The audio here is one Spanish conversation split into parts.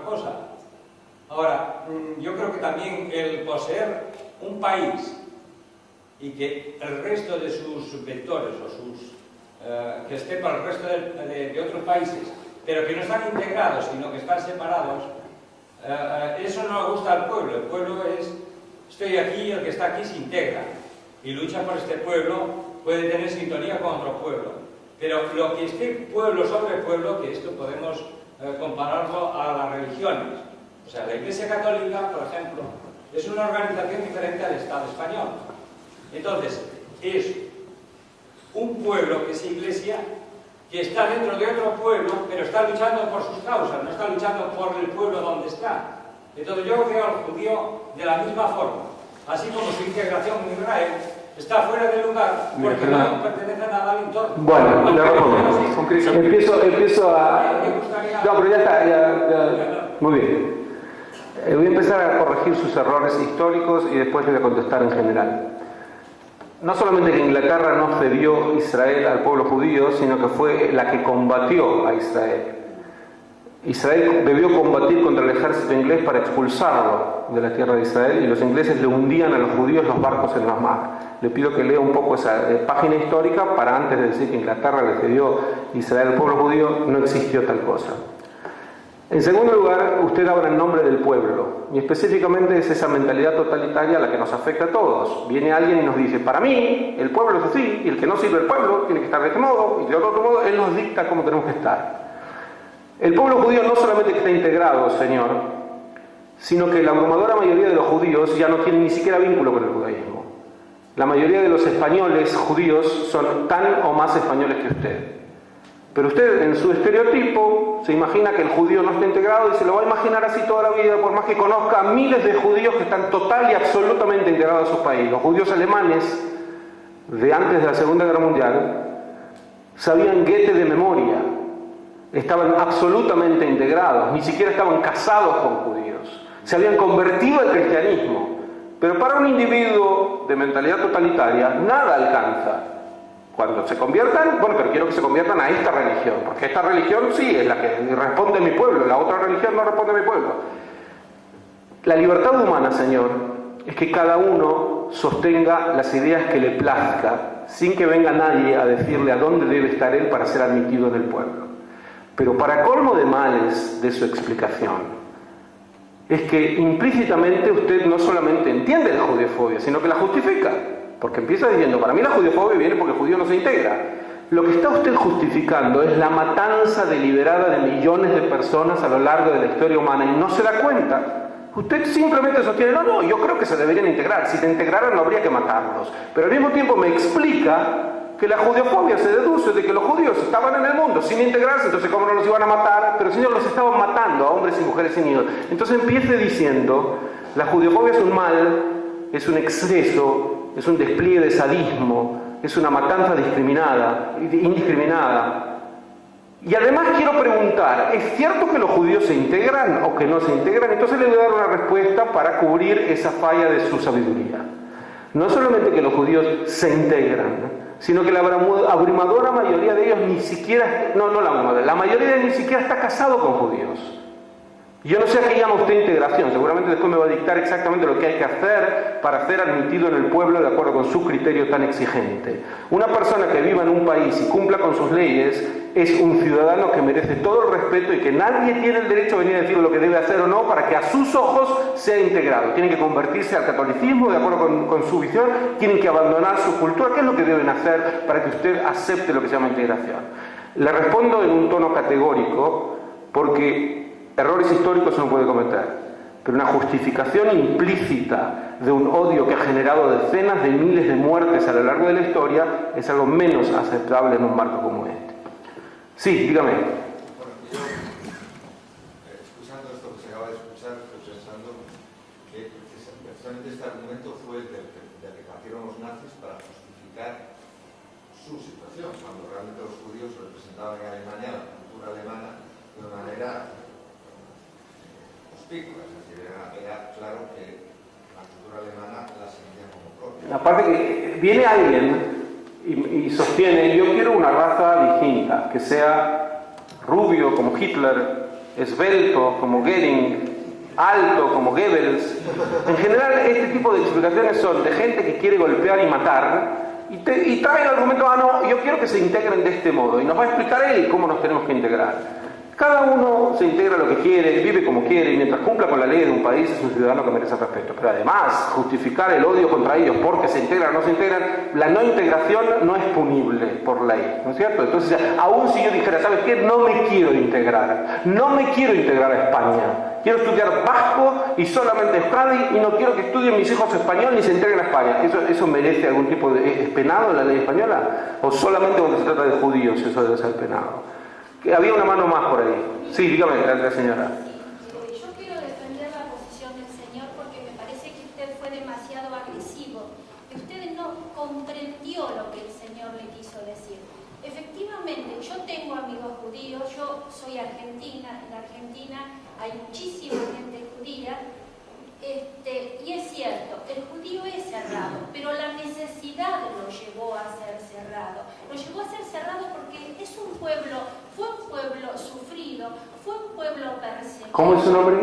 cosa. Ahora, yo creo que también el poseer un país y que el resto de sus vectores o que esté para el resto de otros países, pero que no están integrados, sino que están separados, eso no le gusta al pueblo. El pueblo es, estoy aquí, el que está aquí se integra y lucha por este pueblo, puede tener sintonía con otro pueblo. Pero lo que esté pueblo sobre pueblo, que esto podemos compararlo a las religiones. O sea, la Iglesia Católica, por ejemplo, es una organización diferente al Estado español. Entonces, es un pueblo que es Iglesia, que está dentro de otro pueblo, pero está luchando por sus causas, no está luchando por el pueblo donde está. Entonces yo veo al judío de la misma forma, así como su integración en Israel está fuera de lugar porque no pertenece a nada al entorno. Bueno, empiezo a... No, pero ya está, ya. Muy bien. Voy a empezar a corregir sus errores históricos y después le voy a contestar en general. No solamente que Inglaterra no cedió Israel al pueblo judío, sino que fue la que combatió a Israel. Israel debió combatir contra el ejército inglés para expulsarlo de la tierra de Israel y los ingleses le hundían a los judíos los barcos en la mar. Le pido que lea un poco esa página histórica para antes de decir que Inglaterra le cedió Israel al pueblo judío, no existió tal cosa. En segundo lugar, usted habla en nombre del pueblo, y específicamente es esa mentalidad totalitaria la que nos afecta a todos. Viene alguien y nos dice, para mí, el pueblo es así, y el que no sirve al pueblo tiene que estar de este modo, y de otro modo, él nos dicta cómo tenemos que estar. El pueblo judío no solamente que está integrado, Señor, sino que la abrumadora mayoría de los judíos ya no tienen ni siquiera vínculo con el judaísmo. La mayoría de los españoles judíos son tan o más españoles que usted. Pero usted, en su estereotipo, se imagina que el judío no está integrado y se lo va a imaginar así toda la vida, por más que conozca a miles de judíos que están total y absolutamente integrados a su país. Los judíos alemanes, de antes de la Segunda Guerra Mundial, sabían Goethe de memoria, estaban absolutamente integrados, ni siquiera estaban casados con judíos, se habían convertido al cristianismo. Pero para un individuo de mentalidad totalitaria, nada alcanza. Cuando se conviertan, bueno, pero quiero que se conviertan a esta religión, porque esta religión sí es la que responde a mi pueblo, la otra religión no responde a mi pueblo. La libertad humana, Señor, es que cada uno sostenga las ideas que le plazca, sin que venga nadie a decirle a dónde debe estar él para ser admitido en el pueblo. Pero para colmo de males de su explicación, es que implícitamente usted no solamente entiende la judeofobia, sino que la justifica. Porque empieza diciendo, para mí la judeofobia viene porque el judío no se integra. Lo que está usted justificando es la matanza deliberada de millones de personas a lo largo de la historia humana y no se da cuenta. Usted simplemente sostiene, no, yo creo que se deberían integrar. Si se integraran no habría que matarlos. Pero al mismo tiempo me explica que la judeofobia se deduce de que los judíos estaban en el mundo sin integrarse, entonces cómo no los iban a matar, pero si no los estaban matando a hombres y mujeres y niños. Entonces empiece diciendo, la judeofobia es un mal, es un exceso, es un despliegue de sadismo, es una matanza indiscriminada. Y además quiero preguntar, ¿es cierto que los judíos se integran o que no se integran? Entonces le voy a dar una respuesta para cubrir esa falla de su sabiduría. No solamente que los judíos se integran, sino que la abrumadora mayoría de ellos ni siquiera, la mayoría de ellos ni siquiera está casado con judíos. Yo no sé a qué llama usted integración, seguramente después me va a dictar exactamente lo que hay que hacer para ser admitido en el pueblo de acuerdo con su criterio tan exigente. Una persona que viva en un país y cumpla con sus leyes es un ciudadano que merece todo el respeto y que nadie tiene el derecho a venir a decirle lo que debe hacer o no para que a sus ojos sea integrado. Tienen que convertirse al catolicismo de acuerdo con su visión, tienen que abandonar su cultura. ¿Qué es lo que deben hacer para que usted acepte lo que se llama integración? Le respondo en un tono categórico porque errores históricos se no puede cometer, pero una justificación implícita de un odio que ha generado decenas de miles de muertes a lo largo de la historia es algo menos aceptable en un marco como este. Sí, dígame. Bueno, yo, escuchando esto que se acaba de escuchar, estoy pensando que precisamente este argumento fue el que partieron los nazis para justificar su situación, cuando realmente los judíos representaban en Alemania la cultura alemana de una manera conspicua, es decir, era claro que la cultura alemana la sentía como propia. Aparte que viene alguien y sostiene, yo quiero una raza distinta, que sea rubio como Hitler, esbelto como Goering, alto como Goebbels. En general, este tipo de explicaciones son de gente que quiere golpear y matar y trae el argumento, no, yo quiero que se integren de este modo, y nos va a explicar él cómo nos tenemos que integrar. Cada uno se integra lo que quiere, vive como quiere, y mientras cumpla con la ley de un país es un ciudadano que merece respeto. Pero además, justificar el odio contra ellos porque se integran o no se integran, la no integración no es punible por ley, ¿no es cierto? Entonces, aún si yo dijera, ¿sabes qué? No me quiero integrar a España. Quiero estudiar vasco y solamente Euskadi, y no quiero que estudien mis hijos español ni se integren a España. ¿Eso merece algún tipo de... ¿Es penado en la ley española? ¿O solamente cuando se trata de judíos eso debe ser penado? Que había una mano más por ahí. Sí, dígame, la señora. Yo quiero defender la posición del señor porque me parece que usted fue demasiado agresivo, que usted no comprendió lo que el señor le quiso decir. Efectivamente, yo tengo amigos judíos, yo soy argentina, en Argentina hay muchísima gente judía, y es cierto, el judío es cerrado, pero la necesidad lo llevó a ser cerrado. Lo llevó a ser cerrado porque es un pueblo, fue un pueblo sufrido, fue un pueblo perseguido. ¿Cómo es su nombre?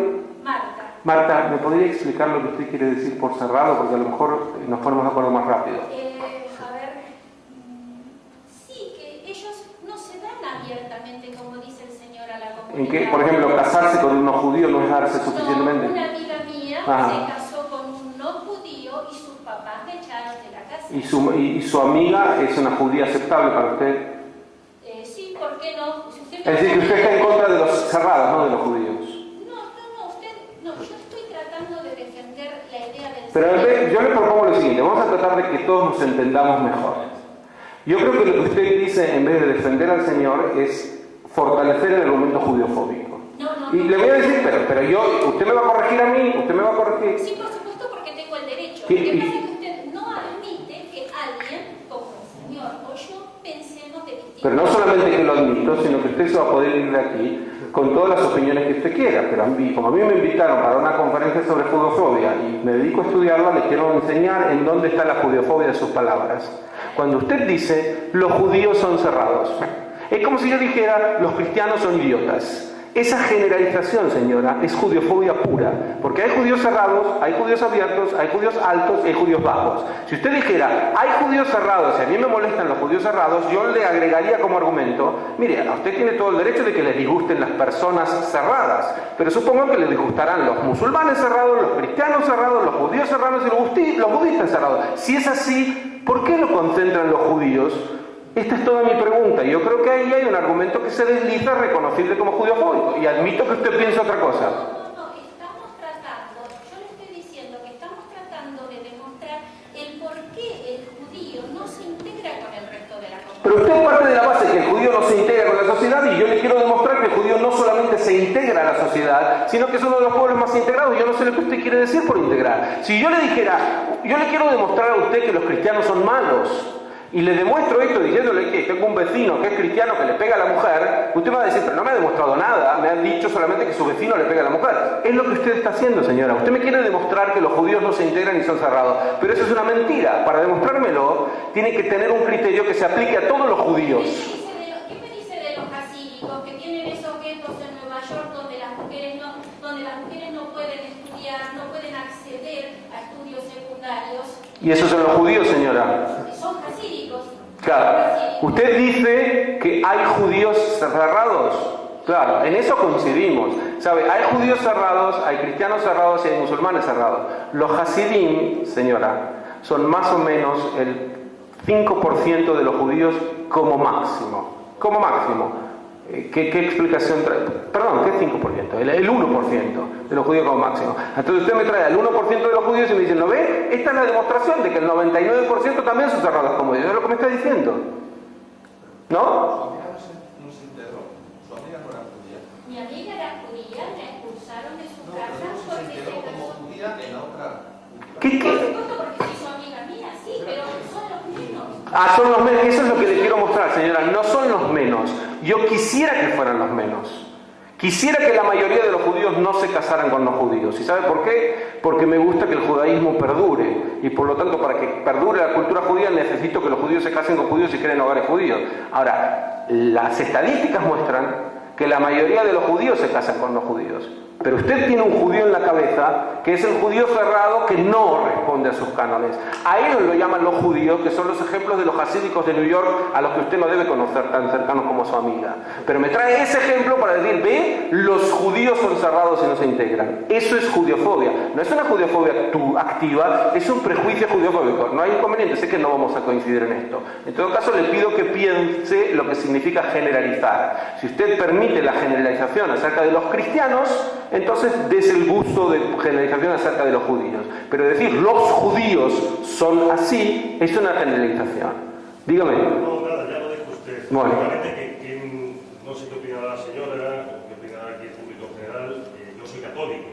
Marta. Marta, ¿me podría explicar lo que usted quiere decir por cerrado? Porque a lo mejor nos ponemos de acuerdo más rápido. A ver, sí, que ellos no se dan abiertamente, como dice el señor, a la comunidad. ¿En qué, por ejemplo, casarse con unos judíos no es darse suficientemente? No, una amiga mía se casó con un no judío y sus papás me echaron de la casa. ¿Y su amiga es una judía aceptable para usted? Sí, ¿por qué no? Si usted Es decir, que usted está en contra de los cerrados, no de los judíos. No, yo estoy tratando de defender la idea del Pero yo le propongo lo siguiente, vamos a tratar de que todos nos entendamos mejor. Yo creo que lo que usted dice, en vez de defender al Señor, es fortalecer el argumento judiofóbico. Y le voy a decir, pero usted me va a corregir a mí, usted me va a corregir. Sí, por supuesto, porque tengo el derecho. Lo que pasa es que usted no admite que alguien, como el señor o yo, pensemos de distinto. Pero no solamente que lo admito, sino que usted se va a poder ir de aquí con todas las opiniones que usted quiera. Pero como a mí me invitaron para una conferencia sobre judofobia y me dedico a estudiarla, le quiero enseñar en dónde está la judiofobia de sus palabras. Cuando usted dice, los judíos son cerrados, es como si yo dijera, los cristianos son idiotas. Esa generalización, señora, es judiofobia pura, porque hay judíos cerrados, hay judíos abiertos, hay judíos altos y hay judíos bajos. Si usted dijera, hay judíos cerrados y a mí me molestan los judíos cerrados, yo le agregaría como argumento, mire, a usted tiene todo el derecho de que le disgusten las personas cerradas, pero supongo que le disgustarán los musulmanes cerrados, los cristianos cerrados, los judíos cerrados y los budistas cerrados. Si es así, ¿por qué lo concentran los judíos? Esta es toda mi pregunta. Yo creo que ahí hay un argumento que se desliza reconocible como judiofóbico. Y admito que usted piensa otra cosa. No, estamos tratando, yo le estoy diciendo que estamos tratando de demostrar el por qué el judío no se integra con el resto de la comunidad. Pero usted parte de la base que el judío no se integra con la sociedad, y yo le quiero demostrar que el judío no solamente se integra a la sociedad, sino que es uno de los pueblos más integrados. Yo no sé lo que usted quiere decir por integrar. Si yo le dijera, yo le quiero demostrar a usted que los cristianos son malos, y le demuestro esto diciéndole que tengo un vecino que es cristiano que le pega a la mujer, usted me va a decir, pero no me ha demostrado nada, me ha dicho solamente que su vecino le pega a la mujer. Es lo que usted está haciendo, señora. Usted me quiere demostrar que los judíos no se integran y son cerrados, pero eso es una mentira. Para demostrármelo, tiene que tener un criterio que se aplique a todos los judíos. ¿Qué me dice de los hasídicos que tienen esos guetos en Nueva York donde las mujeres no pueden estudiar, no pueden acceder a estudios secundarios? ¿Y esos son los judíos, señora? Son hasídicos. Claro. Usted dice que hay judíos cerrados. Claro, en eso coincidimos. ¿Sabe? Hay judíos cerrados, hay cristianos cerrados y hay musulmanes cerrados. Los hasidim, señora, son más o menos el 5% de los judíos como máximo. Como máximo. ¿Qué explicación trae? Perdón, ¿qué 5%? El 1% de los judíos como máximo. Entonces usted me trae al 1% de los judíos y me dice, ¿no ve? Esta es la demostración de que el 99% también son cerrados como ellos. Es lo que me está diciendo. ¿No? Su amiga no se integró. Su amiga no era judía. Mi amiga era judía, la expulsaron de su No, casa pero se porque integró se como casó. judía en la otra. ¿Qué? Por supuesto, porque sí, su amiga mía, sí, pero son los menos. Son los menos. Eso es lo que le quiero mostrar, señora. No son los menos. Yo quisiera que fueran los menos. Quisiera que la mayoría de los judíos no se casaran con los judíos. ¿Y sabe por qué? Porque me gusta que el judaísmo perdure. Y por lo tanto, para que perdure la cultura judía, necesito que los judíos se casen con judíos y creen hogares judíos. Ahora, las estadísticas muestran que la mayoría de los judíos se casan con los judíos. Pero usted tiene un judío en la cabeza que es el judío cerrado que no responde a sus cánones. A ellos lo llaman los judíos, que son los ejemplos de los hasídicos de New York, a los que usted no debe conocer tan cercanos como su amiga. Pero me trae ese ejemplo para decir, ve, los judíos son cerrados y no se integran. Eso es judiofobia. No es una judiofobia activa, es un prejuicio judiofóbico. No hay inconveniente, sé que no vamos a coincidir en esto. En todo caso, le pido que piense lo que significa generalizar. Si usted permite la generalización acerca de los cristianos, entonces des el gusto de generalización acerca de los judíos. Pero decir los judíos son así es una generalización. Dígame. No, nada, ya lo dijo usted. Bueno. No sé qué opinará la señora, qué opinará aquí el público en general. Yo soy católico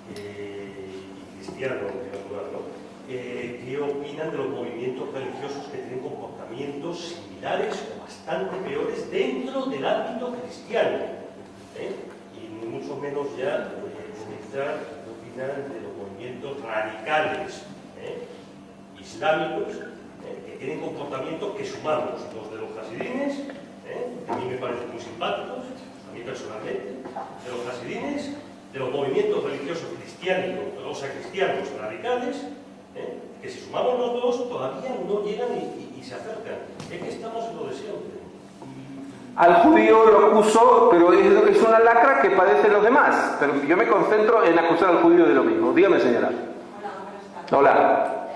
y cristiano, en primer lugar, ¿no? ¿Qué opinan de los movimientos religiosos que tienen comportamientos similares o bastante peores dentro del ámbito cristiano? Y mucho menos ya comentar qué opinan de los movimientos radicales islámicos que tienen comportamientos que sumamos los de los hasidines, que a mí me parecen muy simpáticos, a mí personalmente, de los hasidines, de los movimientos religiosos cristianos, o sea, cristianos radicales, que si sumamos los dos todavía no llegan y se acercan. Es que estamos en lo de siempre. Al judío lo acuso, pero es una lacra que padecen los demás. Pero yo me concentro en acusar al judío de lo mismo. Dígame, señora. Hola, buenas tardes. Hola.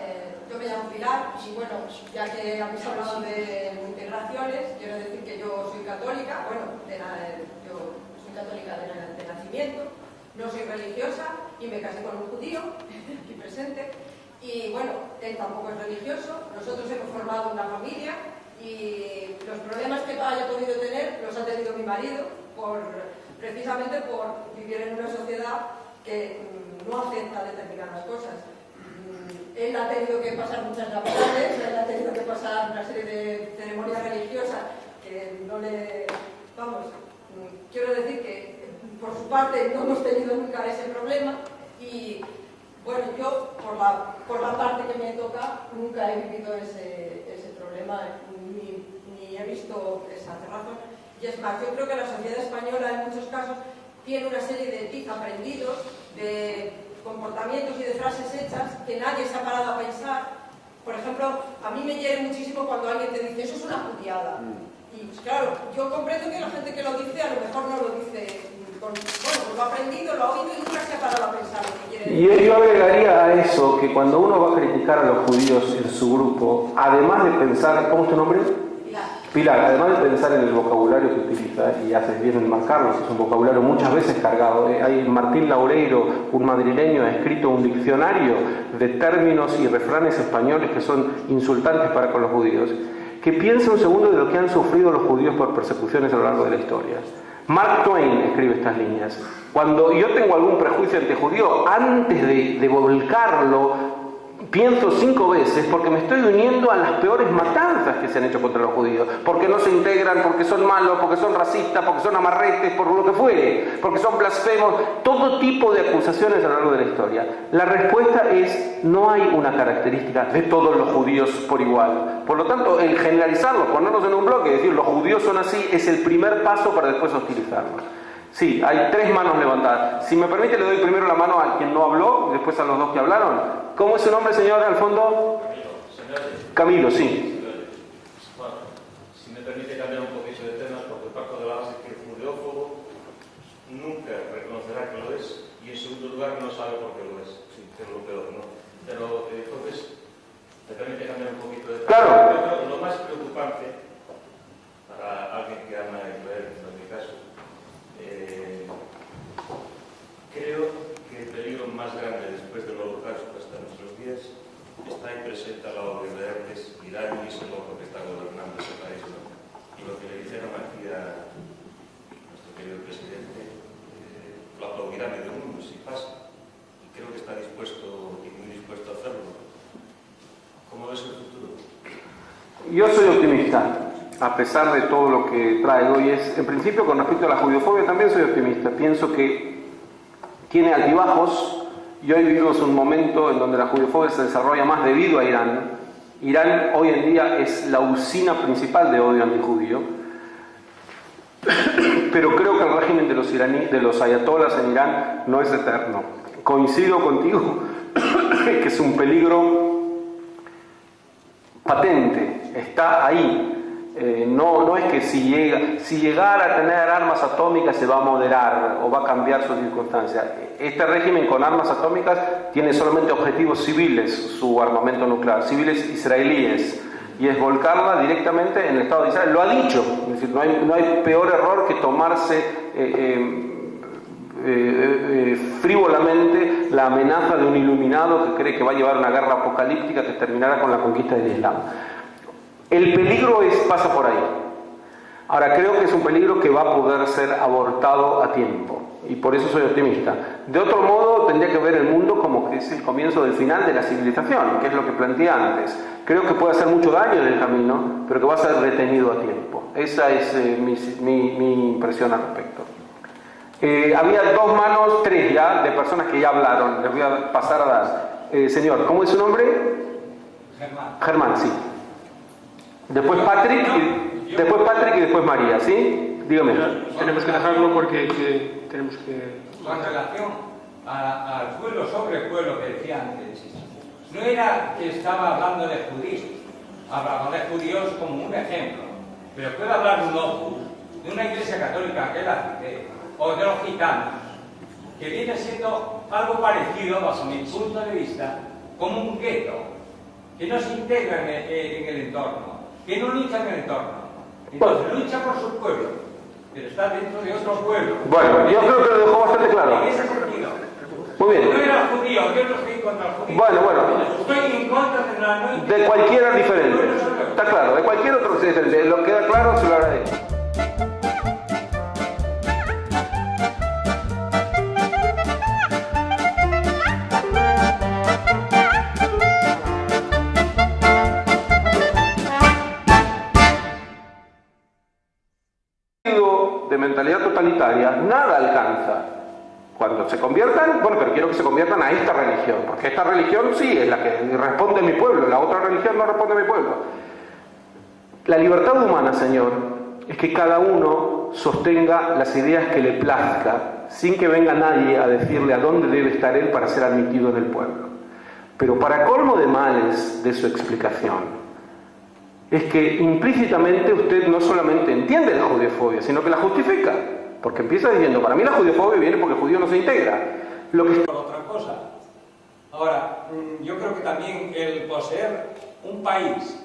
Yo me llamo Pilar y bueno, ya que habéis hablado de integraciones, quiero decir que yo soy católica, bueno, yo soy católica de nacimiento, no soy religiosa y me casé con un judío, aquí presente, y bueno, él tampoco es religioso, nosotros hemos formado una familia y los problemas que haya podido tener los ha tenido mi marido precisamente por vivir en una sociedad que no acepta determinadas cosas. Él ha tenido que pasar muchas navidades, él ha tenido que pasar una serie de ceremonias religiosas que no le... Vamos, quiero decir que por su parte no hemos tenido nunca ese problema y bueno, yo por la parte que me toca nunca he vivido ese problema ni he visto esa cerrazón. Y es más, yo creo que la sociedad española en muchos casos tiene una serie de tics aprendidos, de comportamientos y de frases hechas que nadie se ha parado a pensar. Por ejemplo, a mí me hiere muchísimo cuando alguien te dice eso es una judíada. Y claro, yo comprendo que la gente que lo dice a lo mejor no lo dice bueno, lo ha aprendido, lo ha oído y nunca se ha parado a pensar lo que quiere decir. Y yo agregaría a eso que cuando uno va a criticar a los judíos en su grupo, además de pensar, ¿cómo es tu nombre? Pilar, además de pensar en el vocabulario que utiliza, y haces bien en marcarlo, es un vocabulario muchas veces cargado. Hay Martín Laureiro, un madrileño, ha escrito un diccionario de términos y refranes españoles que son insultantes para con los judíos. Que piense un segundo de lo que han sufrido los judíos por persecuciones a lo largo de la historia. Mark Twain escribe estas líneas. Cuando yo tengo algún prejuicio antijudío, antes de volcarlo, pienso 5 veces porque me estoy uniendo a las peores matanzas que se han hecho contra los judíos, porque no se integran, porque son malos, porque son racistas, porque son amarretes, por lo que fuere, porque son blasfemos, todo tipo de acusaciones a lo largo de la historia. La respuesta es, no hay una característica de todos los judíos por igual. Por lo tanto, el generalizarlos, ponerlos en un bloque y decir los judíos son así, es el primer paso para después hostilizarlos. Sí, hay 3 manos levantadas. Si me permite, le doy primero la mano a quien no habló, después a los 2 que hablaron. ¿Cómo es su nombre, señor, al fondo? Camilo, sí. Bueno, si me permite cambiar un poquito de tema, porque parto de la base que el judeófobo nunca reconocerá que lo es, y en segundo lugar no sabe por qué lo es. Sí, que es lo peor, ¿no? Pero entonces, me permite cambiar un poquito de tema. Claro. Pero lo más preocupante para alguien que ama Israel, en mi caso, creo que el peligro más grande después del holocausto hasta nuestros días está ahí presente al lado de Israel, Irán y ese loco que está gobernando ese país, ¿no? Y lo que le dijeron aquí a nuestro querido presidente, lo aplaudirá medio mundo si pasa, y creo que está dispuesto y muy dispuesto a hacerlo. ¿Cómo ves el futuro? Yo soy optimista, a pesar de todo lo que traigo, y es, en principio, con respecto a la judiofobia también soy optimista. Pienso que tiene altibajos, y hoy vivimos un momento en donde la judiofobia se desarrolla más debido a Irán. Irán hoy en día es la usina principal de odio antijudío. pero creo que el régimen de los ayatolás en Irán no es eterno. Coincido contigo que es un peligro patente, está ahí. No es que si llegara a tener armas atómicas se va a moderar o va a cambiar sus circunstancias. Este régimen con armas atómicas tiene solamente objetivos civiles, su armamento nuclear, civiles israelíes, y es volcarla directamente en el Estado de Israel. Lo ha dicho, es decir, no hay peor error que tomarse frívolamente la amenaza de un iluminado que cree que va a llevar una guerra apocalíptica que terminará con la conquista del Islam. El peligro pasa por ahí. Ahora, creo que es un peligro que va a poder ser abortado a tiempo, y por eso soy optimista. De otro modo, tendría que ver el mundo como que es el comienzo del final de la civilización, que es lo que planteé antes. Creo que puede hacer mucho daño en el camino, pero que va a ser retenido a tiempo. Esa es mi impresión al respecto. Había tres ya, de personas que ya hablaron. Les voy a pasar a dar. Señor, ¿cómo es su nombre? Germán. Germán, sí. Después Patrick y después María, ¿sí? Dígame. Tenemos que dejarlo porque tenemos que... Con relación al pueblo sobre pueblo que decía antes, no era que estaba hablando de judíos, hablaba de judíos como un ejemplo, pero puede hablar de un opus, de una iglesia católica que la cité, o de los gitanos, que viene siendo algo parecido, bajo mi punto de vista, como un gueto, que no se integra en el entorno, que no lucha en el entorno. Entonces lucha por su pueblo, pero está dentro de otro pueblo. Bueno, yo creo que lo dejó bastante claro. En ese sentido. Muy bien. No era judío, yo no estoy contra el judío. Bueno. Estoy en contra de la... De cualquiera diferente. Está claro, de cualquier otro diferente. Lo queda claro, se lo agradezco. De mentalidad totalitaria, nada alcanza. Cuando se conviertan, pero quiero que se conviertan a esta religión, porque esta religión sí es la que responde a mi pueblo, la otra religión no responde a mi pueblo. La libertad humana, Señor, es que cada uno sostenga las ideas que le plazca, sin que venga nadie a decirle a dónde debe estar él para ser admitido en el pueblo. Pero para colmo de males de su explicación, es que implícitamente usted no solamente entiende la judeofobia, sino que la justifica, porque empieza diciendo, para mí la judeofobia viene porque el judío no se integra. Lo que por otra cosa. Ahora, yo creo que también el poseer un país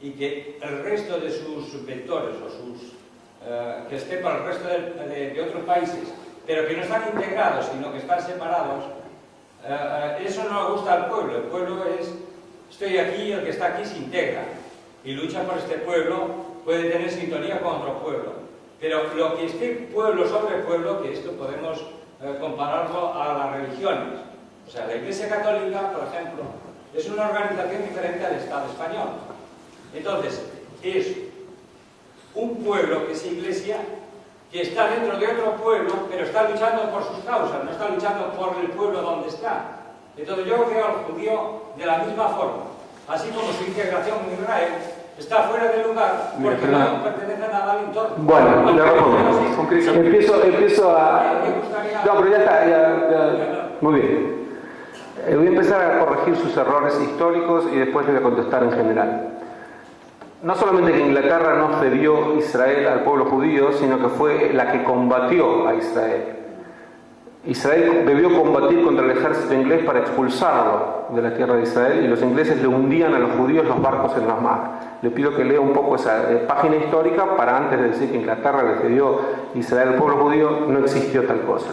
y que el resto de sus vectores o que esté para el resto de otros países, pero que no están integrados, sino que están separados, eso no le gusta al pueblo. El pueblo es, estoy aquí, el que está aquí se integra y lucha por este pueblo, puede tener sintonía con otro pueblo. Pero lo que esté pueblo sobre pueblo, que esto podemos compararlo a las religiones. O sea, la Iglesia Católica, por ejemplo, es una organización diferente al Estado español. Entonces, es un pueblo que es Iglesia, que está dentro de otro pueblo, pero está luchando por sus causas, no está luchando por el pueblo donde está. Entonces yo veo al judío de la misma forma, así como su integración en Israel está fuera de lugar porque no pertenece a nada al entorno. Bueno, le respondo. Empiezo a... No, pero ya está, muy bien. Voy a empezar a corregir sus errores históricos y después le voy a contestar en general. No solamente que Inglaterra no cedió Israel al pueblo judío, sino que fue la que combatió a Israel. Israel debió combatir contra el ejército inglés para expulsarlo de la tierra de Israel, y los ingleses le hundían a los judíos los barcos en la mar. Le pido que lea un poco esa página histórica para, antes de decir que Inglaterra le cedió Israel al pueblo judío, no existió tal cosa.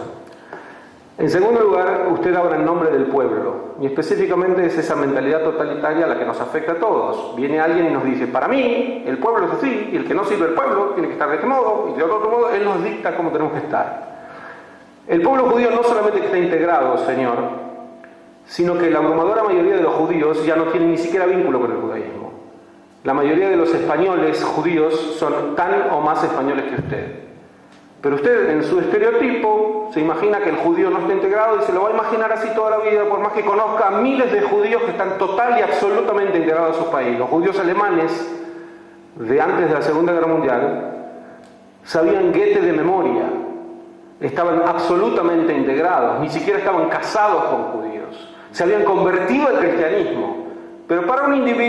En segundo lugar, usted habla en nombre del pueblo, y específicamente es esa mentalidad totalitaria la que nos afecta a todos. Viene alguien y nos dice, para mí, el pueblo es así, y el que no sirve al pueblo tiene que estar de este modo, y de otro modo, él nos dicta cómo tenemos que estar. El pueblo judío no solamente que está integrado, Señor, sino que la abrumadora mayoría de los judíos ya no tienen ni siquiera vínculo con el judaísmo. La mayoría de los españoles judíos son tan o más españoles que usted. Pero usted, en su estereotipo, se imagina que el judío no está integrado y se lo va a imaginar así toda la vida, por más que conozca a miles de judíos que están total y absolutamente integrados a su país. Los judíos alemanes de antes de la Segunda Guerra Mundial sabían Goethe de memoria, estaban absolutamente integrados, ni siquiera estaban casados con judíos, se habían convertido al cristianismo. Pero para un individuo